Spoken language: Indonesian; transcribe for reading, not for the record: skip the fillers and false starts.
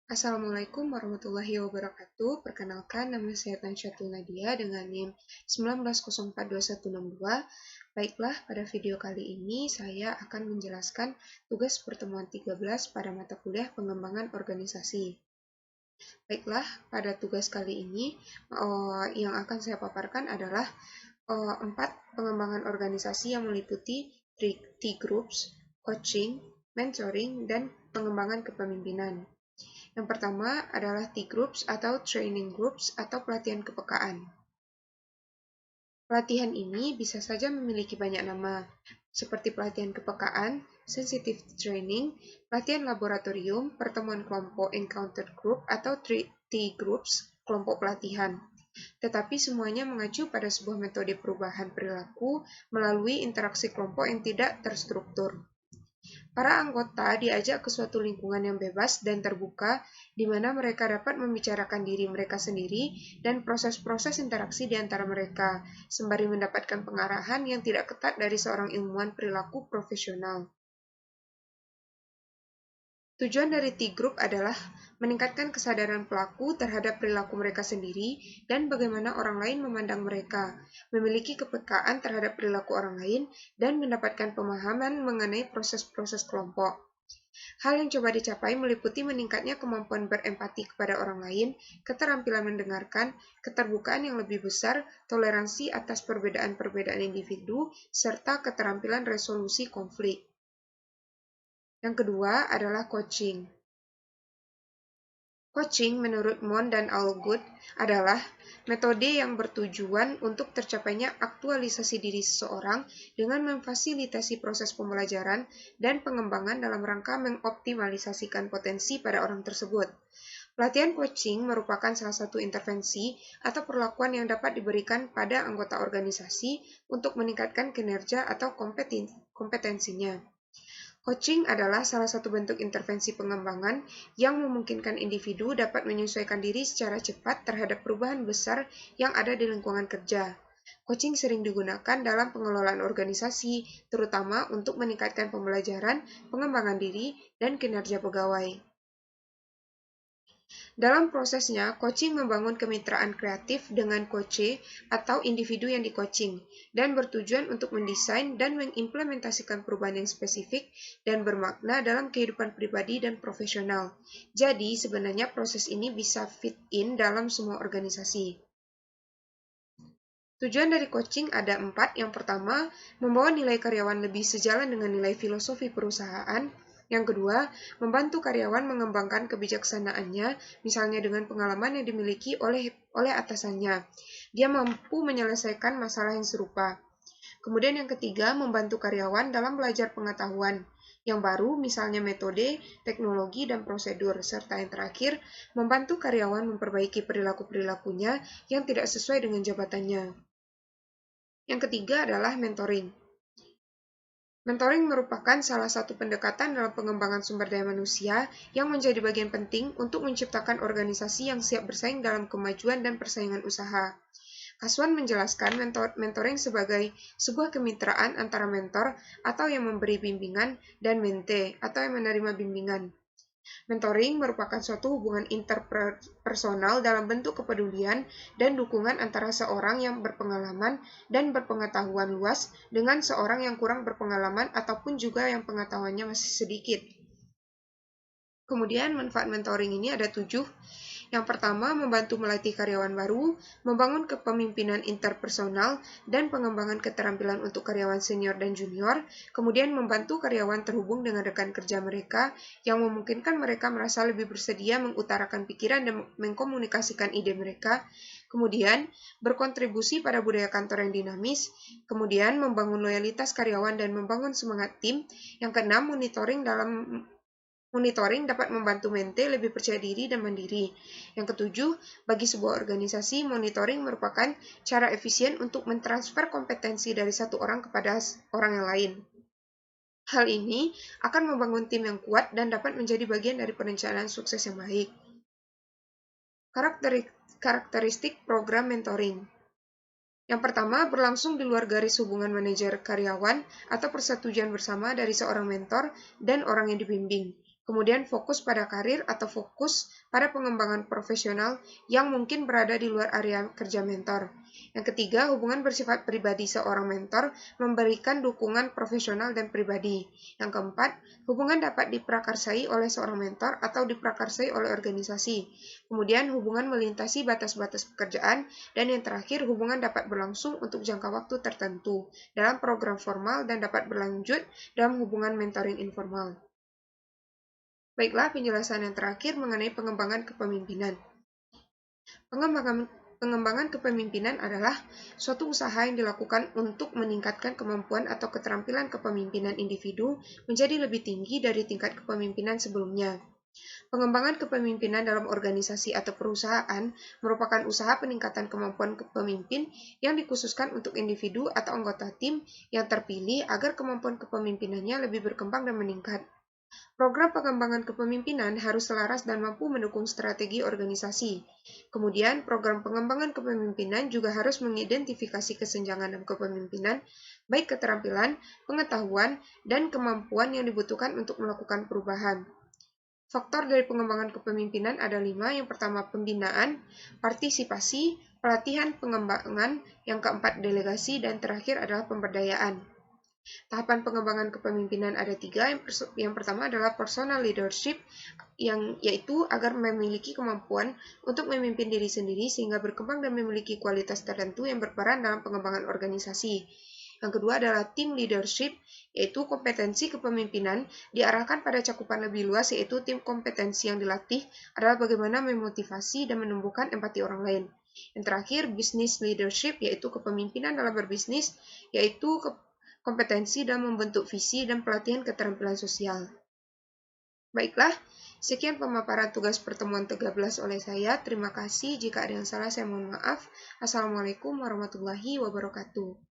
Assalamualaikum warahmatullahi wabarakatuh. Perkenalkan, nama saya Tansyatul Nadia dengan NIM 19042162. Baiklah, pada video kali ini saya akan menjelaskan tugas pertemuan 13 pada mata kuliah pengembangan organisasi. Baiklah, pada tugas kali ini yang akan saya paparkan adalah 4 pengembangan organisasi yang meliputi T-groups, coaching, mentoring, dan pengembangan kepemimpinan. Yang pertama adalah T-groups atau training groups atau pelatihan kepekaan. Pelatihan ini bisa saja memiliki banyak nama, seperti pelatihan kepekaan, sensitive training, pelatihan laboratorium, pertemuan kelompok encounter group atau T-groups, kelompok pelatihan. Tetapi semuanya mengacu pada sebuah metode perubahan perilaku melalui interaksi kelompok yang tidak terstruktur. Para anggota diajak ke suatu lingkungan yang bebas dan terbuka, di mana mereka dapat membicarakan diri mereka sendiri dan proses-proses interaksi di antara mereka, sembari mendapatkan pengarahan yang tidak ketat dari seorang ilmuwan perilaku profesional. Tujuan dari T-group adalah meningkatkan kesadaran pelaku terhadap perilaku mereka sendiri dan bagaimana orang lain memandang mereka, memiliki kepekaan terhadap perilaku orang lain, dan mendapatkan pemahaman mengenai proses-proses kelompok. Hal yang coba dicapai meliputi meningkatnya kemampuan berempati kepada orang lain, keterampilan mendengarkan, keterbukaan yang lebih besar, toleransi atas perbedaan-perbedaan individu, serta keterampilan resolusi konflik. Yang kedua adalah coaching. Coaching menurut Mon dan Allgood adalah metode yang bertujuan untuk tercapainya aktualisasi diri seseorang dengan memfasilitasi proses pembelajaran dan pengembangan dalam rangka mengoptimalisasikan potensi pada orang tersebut. Pelatihan coaching merupakan salah satu intervensi atau perlakuan yang dapat diberikan pada anggota organisasi untuk meningkatkan kinerja atau kompetensinya. Coaching adalah salah satu bentuk intervensi pengembangan yang memungkinkan individu dapat menyesuaikan diri secara cepat terhadap perubahan besar yang ada di lingkungan kerja. Coaching sering digunakan dalam pengelolaan organisasi, terutama untuk meningkatkan pembelajaran, pengembangan diri, dan kinerja pegawai. Dalam prosesnya, coaching membangun kemitraan kreatif dengan coache atau individu yang di-coaching, dan bertujuan untuk mendesain dan mengimplementasikan perubahan yang spesifik dan bermakna dalam kehidupan pribadi dan profesional. Jadi, sebenarnya proses ini bisa fit in dalam semua organisasi. Tujuan dari coaching ada 4. Yang pertama, membawa nilai karyawan lebih sejalan dengan nilai filosofi perusahaan. Yang kedua, membantu karyawan mengembangkan kebijaksanaannya, misalnya dengan pengalaman yang dimiliki oleh atasannya. Dia mampu menyelesaikan masalah yang serupa. Kemudian yang ketiga, membantu karyawan dalam belajar pengetahuan yang baru, misalnya metode, teknologi, dan prosedur. Serta yang terakhir, membantu karyawan memperbaiki perilaku-perilakunya yang tidak sesuai dengan jabatannya. Yang ketiga adalah mentoring. Mentoring merupakan salah satu pendekatan dalam pengembangan sumber daya manusia yang menjadi bagian penting untuk menciptakan organisasi yang siap bersaing dalam kemajuan dan persaingan usaha. Kaswan menjelaskan mentoring sebagai sebuah kemitraan antara mentor atau yang memberi bimbingan dan mente atau yang menerima bimbingan. Mentoring merupakan suatu hubungan interpersonal dalam bentuk kepedulian dan dukungan antara seorang yang berpengalaman dan berpengetahuan luas dengan seorang yang kurang berpengalaman ataupun juga yang pengetahuannya masih sedikit. Kemudian manfaat mentoring ini ada 7. Yang pertama, membantu melatih karyawan baru, membangun kepemimpinan interpersonal, dan pengembangan keterampilan untuk karyawan senior dan junior, kemudian membantu karyawan terhubung dengan rekan kerja mereka, yang memungkinkan mereka merasa lebih bersedia mengutarakan pikiran dan mengkomunikasikan ide mereka, kemudian berkontribusi pada budaya kantor yang dinamis, kemudian membangun loyalitas karyawan dan membangun semangat tim, yang keenam, Monitoring dapat membantu mente lebih percaya diri dan mandiri. Yang ketujuh, bagi sebuah organisasi, monitoring merupakan cara efisien untuk mentransfer kompetensi dari satu orang kepada orang yang lain. Hal ini akan membangun tim yang kuat dan dapat menjadi bagian dari perencanaan sukses yang baik. Karakteristik program mentoring. Yang pertama, berlangsung di luar garis hubungan manajer karyawan atau persetujuan bersama dari seorang mentor dan orang yang dibimbing. Kemudian fokus pada karir atau fokus pada pengembangan profesional yang mungkin berada di luar area kerja mentor. Yang ketiga, hubungan bersifat pribadi seorang mentor memberikan dukungan profesional dan pribadi. Yang keempat, hubungan dapat diprakarsai oleh seorang mentor atau diprakarsai oleh organisasi. Kemudian, hubungan melintasi batas-batas pekerjaan. Dan yang terakhir, hubungan dapat berlangsung untuk jangka waktu tertentu dalam program formal dan dapat berlanjut dalam hubungan mentoring informal. Baiklah, penjelasan yang terakhir mengenai pengembangan kepemimpinan. Pengembangan kepemimpinan adalah suatu usaha yang dilakukan untuk meningkatkan kemampuan atau keterampilan kepemimpinan individu menjadi lebih tinggi dari tingkat kepemimpinan sebelumnya. Pengembangan kepemimpinan dalam organisasi atau perusahaan merupakan usaha peningkatan kemampuan pemimpin yang dikhususkan untuk individu atau anggota tim yang terpilih agar kemampuan kepemimpinannya lebih berkembang dan meningkat. Program pengembangan kepemimpinan harus selaras dan mampu mendukung strategi organisasi. Kemudian, program pengembangan kepemimpinan juga harus mengidentifikasi kesenjangan dalam kepemimpinan, baik keterampilan, pengetahuan, dan kemampuan yang dibutuhkan untuk melakukan perubahan. Faktor dari pengembangan kepemimpinan ada 5. Yang pertama, pembinaan, partisipasi, pelatihan pengembangan, yang keempat, delegasi, dan terakhir adalah pemberdayaan. Tahapan pengembangan kepemimpinan ada 3. Yang pertama adalah personal leadership, yaitu agar memiliki kemampuan untuk memimpin diri sendiri sehingga berkembang dan memiliki kualitas tertentu yang berperan dalam pengembangan organisasi. Yang kedua adalah team leadership, yaitu kompetensi kepemimpinan diarahkan pada cakupan lebih luas, yaitu tim kompetensi yang dilatih adalah bagaimana memotivasi dan menumbuhkan empati orang lain. Yang terakhir, business leadership, yaitu kepemimpinan dalam berbisnis, yaitu kompetensi dalam membentuk visi dan pelatihan keterampilan sosial. Baiklah, sekian pemaparan tugas pertemuan 13 oleh saya. Terima kasih. Jika ada yang salah, saya mohon maaf. Assalamualaikum warahmatullahi wabarakatuh.